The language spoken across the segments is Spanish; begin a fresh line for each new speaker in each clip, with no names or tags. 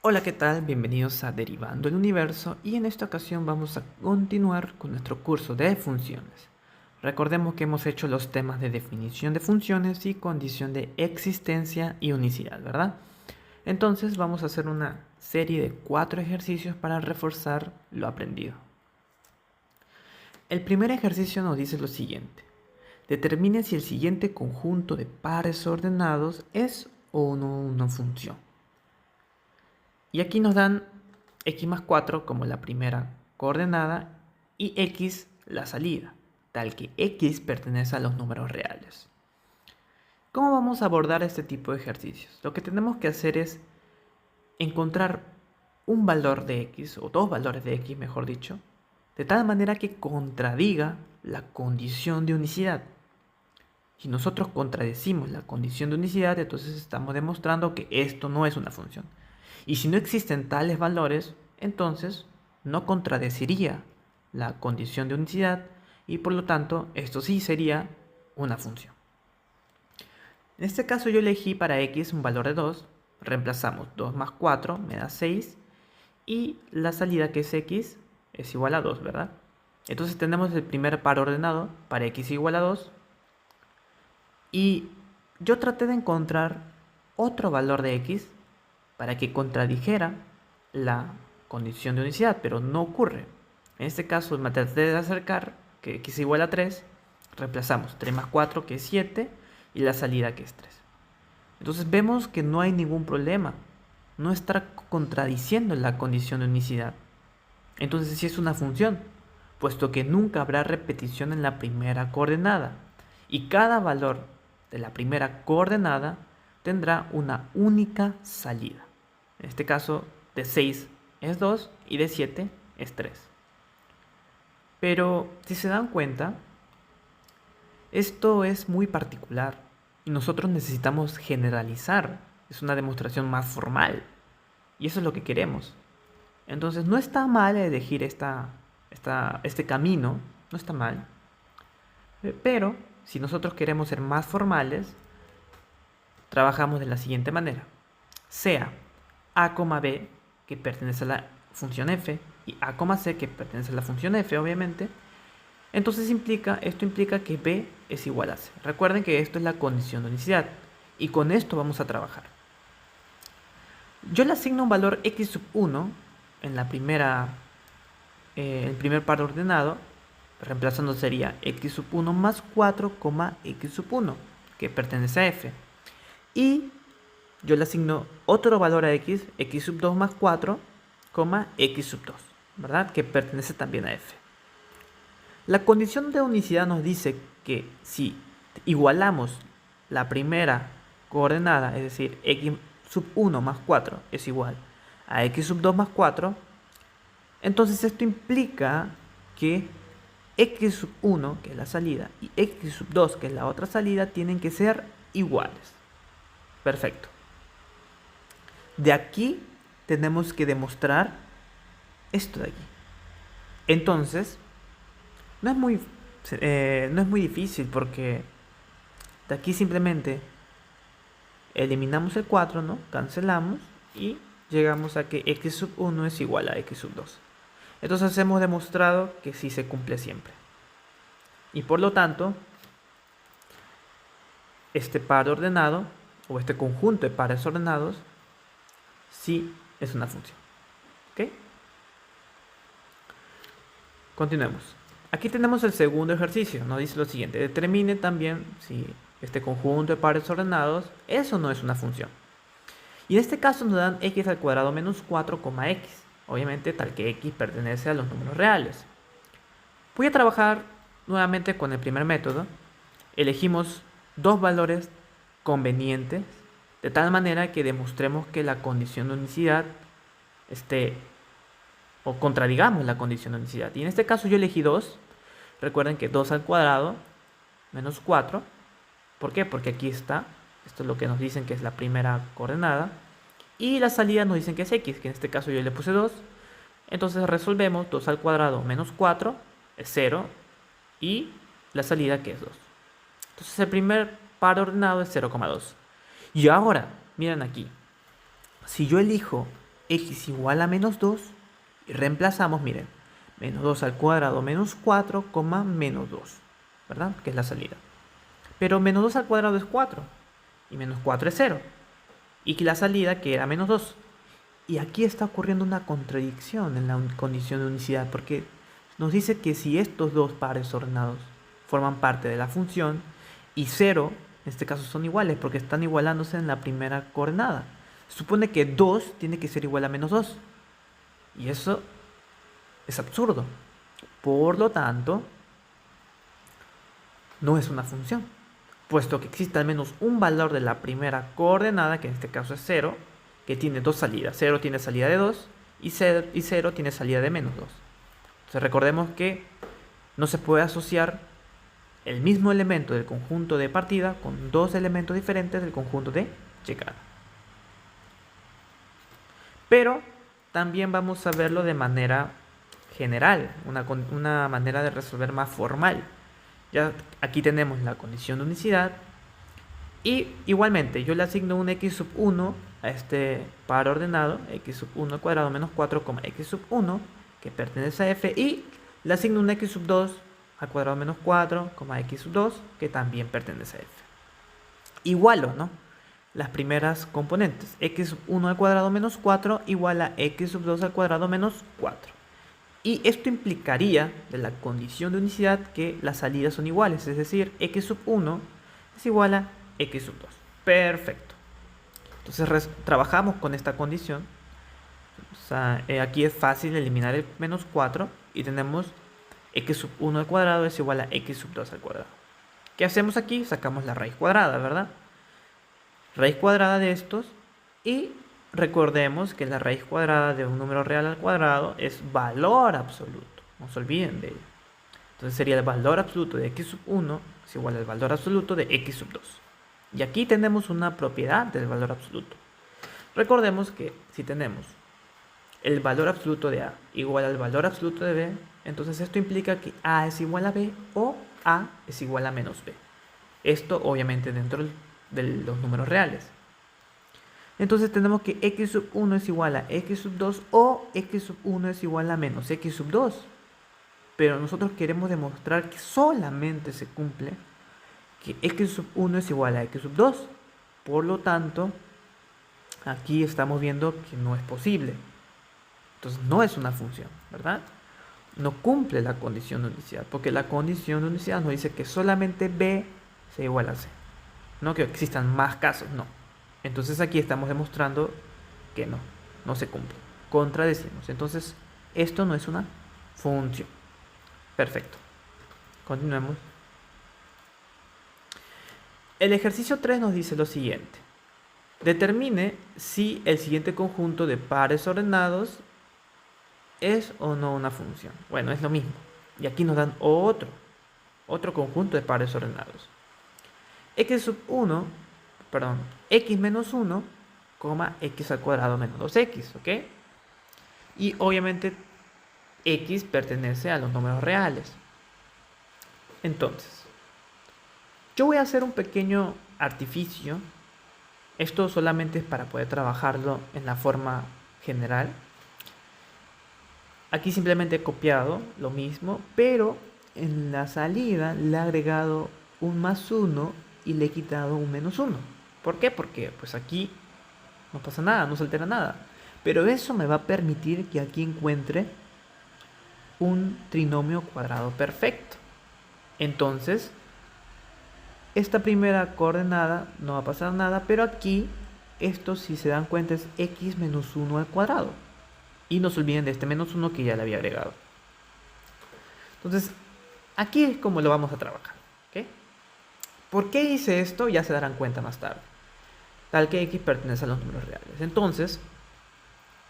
Hola, ¿qué tal? Bienvenidos a Derivando el Universo y en esta ocasión vamos a continuar con nuestro curso de funciones. Recordemos que hemos hecho los temas de definición de funciones y condición de existencia y unicidad, ¿verdad? Entonces vamos a hacer una serie de 4 ejercicios para reforzar lo aprendido. El primer ejercicio nos dice lo siguiente. Determine si el siguiente conjunto de pares ordenados es o no una función. Y aquí nos dan x más 4 como la primera coordenada y x la salida, tal que x pertenece a los números reales. ¿Cómo vamos a abordar este tipo de ejercicios? Lo que tenemos que hacer es encontrar un valor de x, o dos valores de x, mejor dicho, de tal manera que contradiga la condición de unicidad. Si nosotros contradecimos la condición de unicidad, entonces estamos demostrando que esto no es una función. Y si no existen tales valores, entonces no contradeciría la condición de unicidad y por lo tanto esto sí sería una función. En este caso yo elegí para x un valor de 2, reemplazamos 2 más 4 me da 6 y la salida que es x es igual a 2, ¿verdad? Entonces tenemos el primer par ordenado para x igual a 2 y yo traté de encontrar otro valor de x para que contradijera la condición de unicidad, pero no ocurre. En este caso me traté de acercar que x igual a 3, reemplazamos 3 más 4 que es 7 y la salida que es 3. Entonces vemos que no hay ningún problema, no está contradiciendo la condición de unicidad. Entonces sí es una función, puesto que nunca habrá repetición en la primera coordenada y cada valor de la primera coordenada tendrá una única salida. En este caso, de 6 es 2 y de 7 es 3. Pero si se dan cuenta, esto es muy particular y nosotros necesitamos generalizar. Es una demostración más formal y eso es lo que queremos. Entonces no está mal elegir este camino, no está mal. Pero si nosotros queremos ser más formales, trabajamos de la siguiente manera. Sea a, b, que pertenece a la función f, y a, c, que pertenece a la función f, obviamente, entonces esto implica que b es igual a c. Recuerden que esto es la condición de unicidad, y con esto vamos a trabajar. Yo le asigno un valor x sub 1 en el primer par ordenado, reemplazando sería x sub 1 más 4, x sub 1, que pertenece a f. Y yo le asigno otro valor a x sub 2 más 4, x sub 2, ¿verdad? Que pertenece también a f. La condición de unicidad nos dice que si igualamos la primera coordenada, es decir, x sub 1 más 4 es igual a x sub 2 más 4, entonces esto implica que x sub 1, que es la salida, y x sub 2, que es la otra salida, tienen que ser iguales. Perfecto. De aquí tenemos que demostrar esto de aquí. Entonces, no es muy difícil porque de aquí simplemente eliminamos el 4, ¿no? Cancelamos y llegamos a que x sub 1 es igual a x sub 2. Entonces hemos demostrado que sí se cumple siempre. Y por lo tanto, este par ordenado o este conjunto de pares ordenados sí es una función. ¿Ok? Continuemos. Aquí tenemos el segundo ejercicio. Nos dice lo siguiente. Determine también si este conjunto de pares ordenados es o no es una función. Y en este caso nos dan x al cuadrado menos 4, x. Obviamente tal que x pertenece a los números reales. Voy a trabajar nuevamente con el primer método. Elegimos dos valores convenientes de tal manera que demostremos que la condición de unicidad o contradigamos la condición de unicidad. Y en este caso yo elegí 2. Recuerden que 2 al cuadrado menos 4. ¿Por qué? Porque aquí está. Esto es lo que nos dicen que es la primera coordenada. Y la salida nos dicen que es x, que en este caso yo le puse 2. Entonces resolvemos 2 al cuadrado menos 4 es 0. Y la salida que es 2. Entonces el primer par ordenado es 0,2. Y ahora, miren aquí. Si yo elijo x igual a menos 2 y reemplazamos, miren, menos 2 al cuadrado menos 4, menos 2, ¿verdad? Que es la salida. Pero menos 2 al cuadrado es 4 y menos 4 es 0. Y que la salida que era menos 2. Y aquí está ocurriendo una contradicción en la condición de unicidad, porque nos dice que si estos dos pares ordenados forman parte de la función y 0, en este caso son iguales porque están igualándose en la primera coordenada, se supone que 2 tiene que ser igual a menos 2. Y eso es absurdo. Por lo tanto, no es una función, puesto que existe al menos un valor de la primera coordenada, que en este caso es 0, que tiene dos salidas. 0 tiene salida de 2 y 0 tiene salida de menos 2. Entonces recordemos que no se puede asociar el mismo elemento del conjunto de partida con dos elementos diferentes del conjunto de llegada. Pero también vamos a verlo de manera general, una manera de resolver más formal. Ya aquí tenemos la condición de unicidad y igualmente yo le asigno un x sub 1 a este par ordenado, x sub 1 al cuadrado menos 4, x sub 1, que pertenece a f, y le asigno un x sub 2 al cuadrado menos 4, x sub 2, que también pertenece a f. Igualo, ¿no? Las primeras componentes, x sub 1 al cuadrado menos 4 igual a x sub 2 al cuadrado menos 4. Y esto implicaría de la condición de unicidad que las salidas son iguales, es decir, x sub 1 es igual a x sub 2. Perfecto. Entonces trabajamos con esta condición. O sea, aquí es fácil eliminar el menos 4 y tenemos x sub 1 al cuadrado es igual a x sub 2 al cuadrado. ¿Qué hacemos aquí? Sacamos la raíz cuadrada, ¿verdad? Raíz cuadrada de estos, y recordemos que la raíz cuadrada de un número real al cuadrado es valor absoluto. No se olviden de ello. Entonces sería el valor absoluto de x sub 1 es igual al valor absoluto de x sub 2. Y aquí tenemos una propiedad del valor absoluto. Recordemos que si tenemos el valor absoluto de a igual al valor absoluto de b, entonces esto implica que a es igual a b o a es igual a menos b. Esto obviamente dentro de los números reales. Entonces tenemos que x sub 1 es igual a x sub 2 o x sub 1 es igual a menos x sub 2. Pero nosotros queremos demostrar que solamente se cumple que x sub 1 es igual a x sub 2. Por lo tanto, aquí estamos viendo que no es posible. Entonces no es una función, ¿verdad? No cumple la condición de unicidad, porque la condición de unicidad nos dice que solamente b sea igual a c. No que existan más casos, no. Entonces aquí estamos demostrando que no se cumple. Contradecimos. Entonces, esto no es una función. Perfecto. Continuemos. El ejercicio 3 nos dice lo siguiente. Determine si el siguiente conjunto de pares ordenados es o no una función. Bueno, es lo mismo. Y aquí nos dan otro conjunto de pares ordenados. X menos 1, x al cuadrado menos 2x, ¿ok? Y obviamente x pertenece a los números reales. Entonces, yo voy a hacer un pequeño artificio. Esto solamente es para poder trabajarlo en la forma general. Aquí simplemente he copiado lo mismo, pero en la salida le he agregado un más 1 y le he quitado un menos 1. ¿Por qué? Porque pues aquí no pasa nada, no se altera nada. Pero eso me va a permitir que aquí encuentre un trinomio cuadrado perfecto. Entonces, esta primera coordenada no va a pasar nada, pero aquí, esto si se dan cuenta es x menos 1 al cuadrado. Y no se olviden de este menos 1 que ya le había agregado. Entonces, aquí es como lo vamos a trabajar. ¿Okay? ¿Por qué hice esto? Ya se darán cuenta más tarde. Tal que x pertenece a los números reales. Entonces,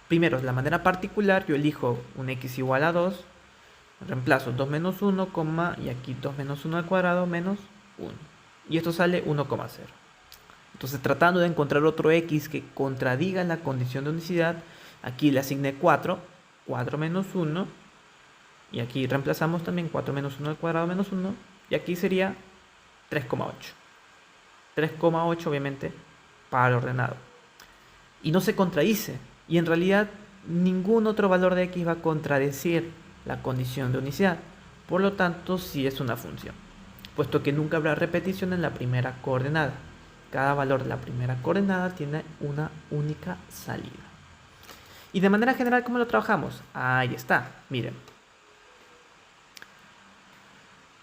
primero, de la manera particular, yo elijo un x igual a 2. Reemplazo 2 menos 1, y aquí 2 menos 1 al cuadrado menos 1. Y esto sale 1,0. Entonces, tratando de encontrar otro x que contradiga la condición de unicidad, aquí le asigné 4 menos 1. Y aquí reemplazamos también 4 menos 1 al cuadrado menos 1. Y aquí sería 3,8. 3,8 obviamente par ordenado. Y no se contradice, Y en realidad ningún otro valor de x va a contradecir la condición de unicidad. Por lo tanto, sí es una función, puesto que nunca habrá repetición en la primera coordenada. Cada valor de la primera coordenada tiene una única salida. Y de manera general, ¿cómo lo trabajamos? Ahí está, miren.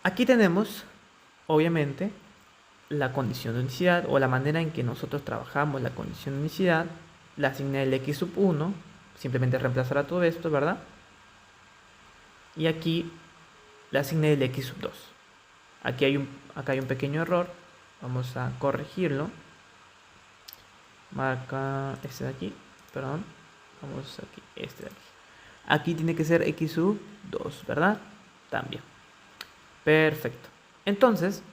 Aquí tenemos, obviamente, la condición de unicidad, o la manera en que nosotros trabajamos la condición de unicidad. La asigné el x sub 1, simplemente reemplazará todo esto, ¿verdad? Y aquí le asigné el x sub 2. Acá hay un pequeño error, vamos a corregirlo. Marca este de aquí, perdón, vamos aquí, este de aquí. Aquí tiene que ser x sub 2, ¿verdad? También. Perfecto. Entonces,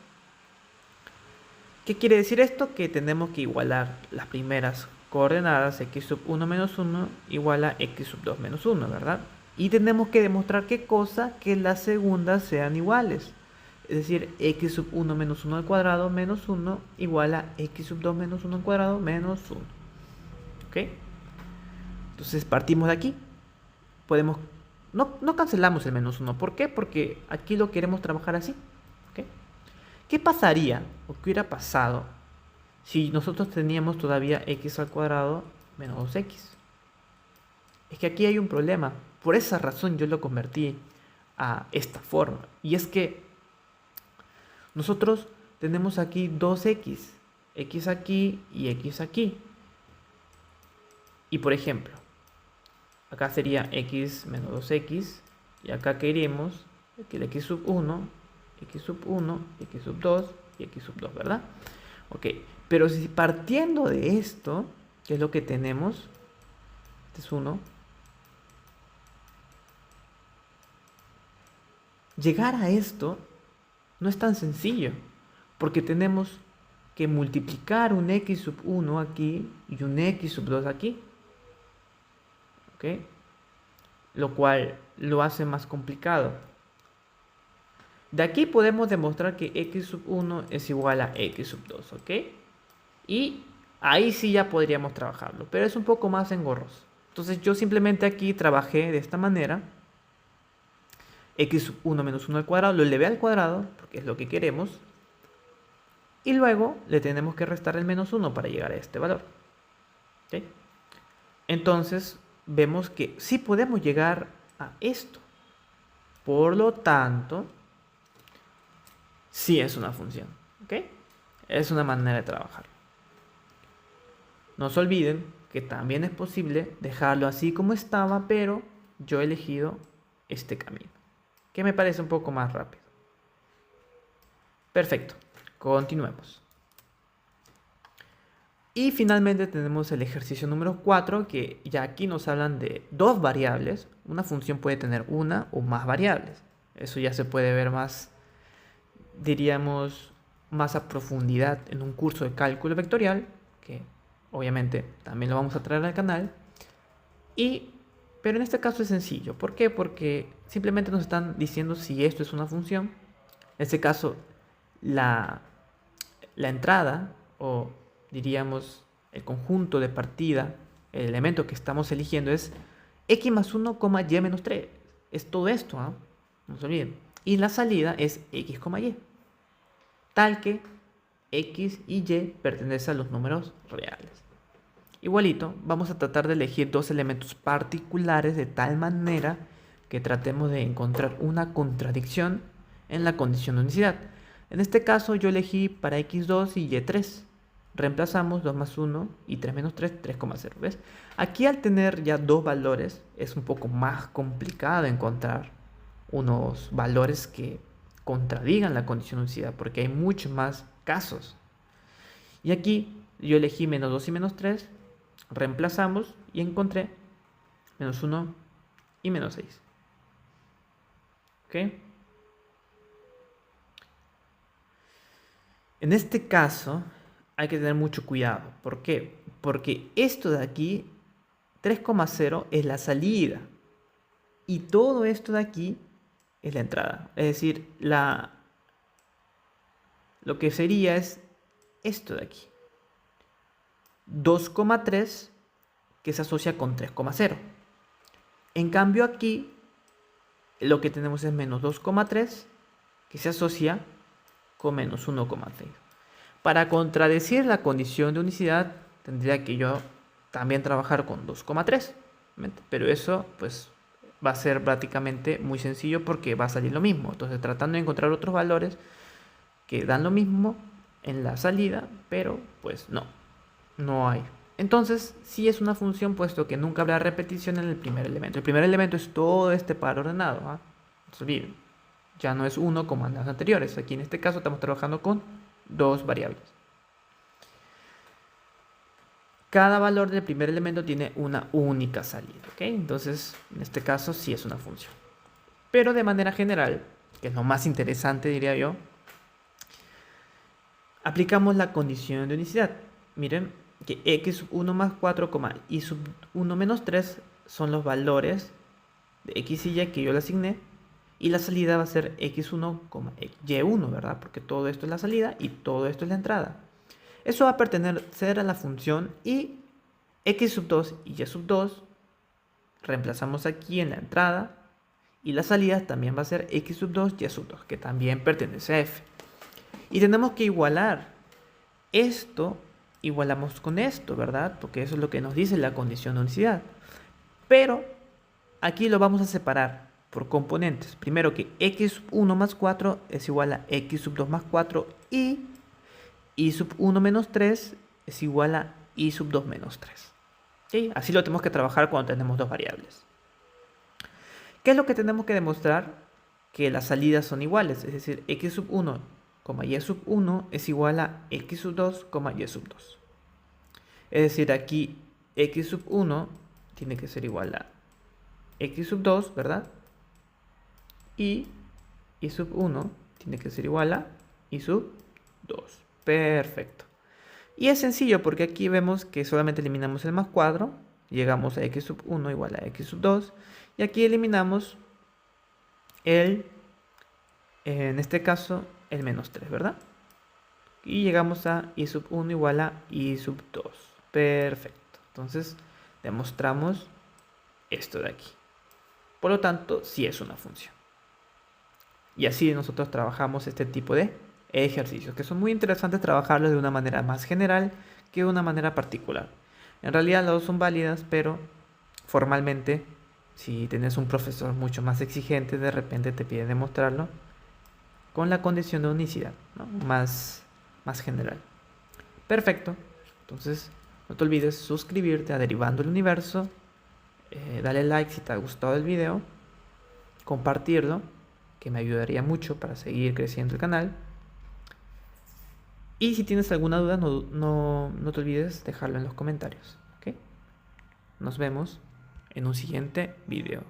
¿qué quiere decir esto? Que tenemos que igualar las primeras coordenadas, x sub 1 menos 1 igual a x sub 2 menos 1, ¿verdad? Y tenemos que demostrar qué cosa, que las segundas sean iguales. Es decir, x sub 1 menos 1 al cuadrado menos 1 igual a x sub 2 menos 1 al cuadrado menos 1. ¿Ok? Entonces partimos de aquí. Podemos... No cancelamos el menos 1. ¿Por qué? Porque aquí lo queremos trabajar así. ¿Ok? ¿Qué pasaría o qué hubiera pasado si nosotros teníamos todavía x al cuadrado menos 2x? Es que aquí hay un problema. Por esa razón yo lo convertí a esta forma. Y es que nosotros tenemos aquí 2x. X aquí y x aquí. Y por ejemplo, acá sería x menos 2x. Y acá queremos que el x sub 1, x sub 1, x sub 2 y x sub 2, ¿verdad? Ok, pero si partiendo de esto, que es lo que tenemos, este es 1, llegar a esto no es tan sencillo, porque tenemos que multiplicar un x sub 1 aquí y un x sub 2 aquí. ¿Ok? Lo cual lo hace más complicado. De aquí podemos demostrar que x sub 1 es igual a x sub 2, ¿ok? Y ahí sí ya podríamos trabajarlo, pero es un poco más engorroso. Entonces yo simplemente aquí trabajé de esta manera. X sub 1 menos 1 al cuadrado, lo elevé al cuadrado, porque es lo que queremos. Y luego le tenemos que restar el menos 1 para llegar a este valor. ¿Ok? Entonces vemos que sí podemos llegar a esto. Por lo tanto, sí es una función. ¿Ok? Es una manera de trabajar. No se olviden que también es posible dejarlo así como estaba, pero yo he elegido este camino, que me parece un poco más rápido. Perfecto, continuemos. Y finalmente tenemos el ejercicio número 4, que ya aquí nos hablan de dos variables. Una función puede tener una o más variables. Eso ya se puede ver más, diríamos, más a profundidad en un curso de cálculo vectorial, que obviamente también lo vamos a traer al canal. Pero en este caso es sencillo. ¿Por qué? Porque simplemente nos están diciendo si esto es una función. En este caso, la entrada, o diríamos el conjunto de partida, el elemento que estamos eligiendo es x más 1, y menos 3. Es todo esto, ¿no? No se olviden. Y la salida es x, y. Tal que x y y pertenecen a los números reales. Igualito, vamos a tratar de elegir dos elementos particulares de tal manera que tratemos de encontrar una contradicción en la condición de unicidad. En este caso yo elegí para x2 y y3. Reemplazamos 2 más 1 y 3 menos 3, 3,0. ¿Ves? Aquí al tener ya dos valores es un poco más complicado encontrar unos valores que contradigan la condición de unicidad, porque hay muchos más casos. Y aquí yo elegí menos 2 y menos 3, reemplazamos y encontré menos 1 y menos 6. ¿Ok? En este caso hay que tener mucho cuidado. ¿Por qué? Porque esto de aquí, 3,0 es la salida. Y todo esto de aquí es la entrada. Es decir, lo que sería es esto de aquí. 2,3 que se asocia con 3,0. En cambio aquí lo que tenemos es menos 2,3 que se asocia con menos 1,6. Para contradecir la condición de unicidad tendría que yo también trabajar con 2,3. Pero eso pues va a ser prácticamente muy sencillo porque va a salir lo mismo. Entonces tratando de encontrar otros valores que dan lo mismo en la salida, pero pues no hay. Entonces sí es una función puesto que nunca habrá repetición en el primer elemento. El primer elemento es todo este par ordenado. No se olviden. Ya no es 1 como en las anteriores. Aquí en este caso estamos trabajando con dos variables. Cada valor del primer elemento tiene una única salida, ¿ok? Entonces, en este caso sí es una función. Pero de manera general, que es lo más interesante, diría yo, aplicamos la condición de unicidad. Miren que x sub 1 más 4, y sub 1 menos 3 son los valores de x y y que yo le asigné. Y la salida va a ser x1, y1, ¿verdad? Porque todo esto es la salida y todo esto es la entrada. Eso va a pertenecer a la función y x sub 2 y y sub 2 reemplazamos aquí en la entrada y la salida también va a ser x sub 2 y sub 2 que también pertenece a f. Y tenemos que igualar esto, igualamos con esto, ¿verdad? Porque eso es lo que nos dice la condición de unicidad. Pero aquí lo vamos a separar por componentes. Primero que x sub 1 más 4 es igual a x sub 2 más 4 y sub 1 menos 3 es igual a y sub 2 menos 3. ¿Sí? Así lo tenemos que trabajar cuando tenemos dos variables. ¿Qué es lo que tenemos que demostrar? Que las salidas son iguales, es decir, x sub 1, y sub 1 es igual a x sub 2, y sub 2. Es decir, aquí x sub 1 tiene que ser igual a x sub 2, ¿verdad? Y sub 1 tiene que ser igual a y sub 2. Perfecto. Y es sencillo porque aquí vemos que solamente eliminamos el más cuadro. Llegamos a x sub 1 igual a x sub 2. Y aquí eliminamos en este caso, el menos 3, ¿verdad? Y llegamos a y sub 1 igual a y sub 2. Perfecto. Entonces, demostramos esto de aquí. Por lo tanto, sí es una función. Y así nosotros trabajamos este tipo de ejercicios, que son muy interesantes trabajarlos de una manera más general que de una manera particular. En realidad las dos son válidas, pero formalmente, si tienes un profesor mucho más exigente, de repente te pide demostrarlo con la condición de unicidad, ¿no? más general. Perfecto. Entonces, no te olvides suscribirte a Derivando el Universo, dale like si te ha gustado el video, compartirlo, que me ayudaría mucho para seguir creciendo el canal. Y si tienes alguna duda, no te olvides dejarlo en los comentarios. ¿Ok? Nos vemos en un siguiente video.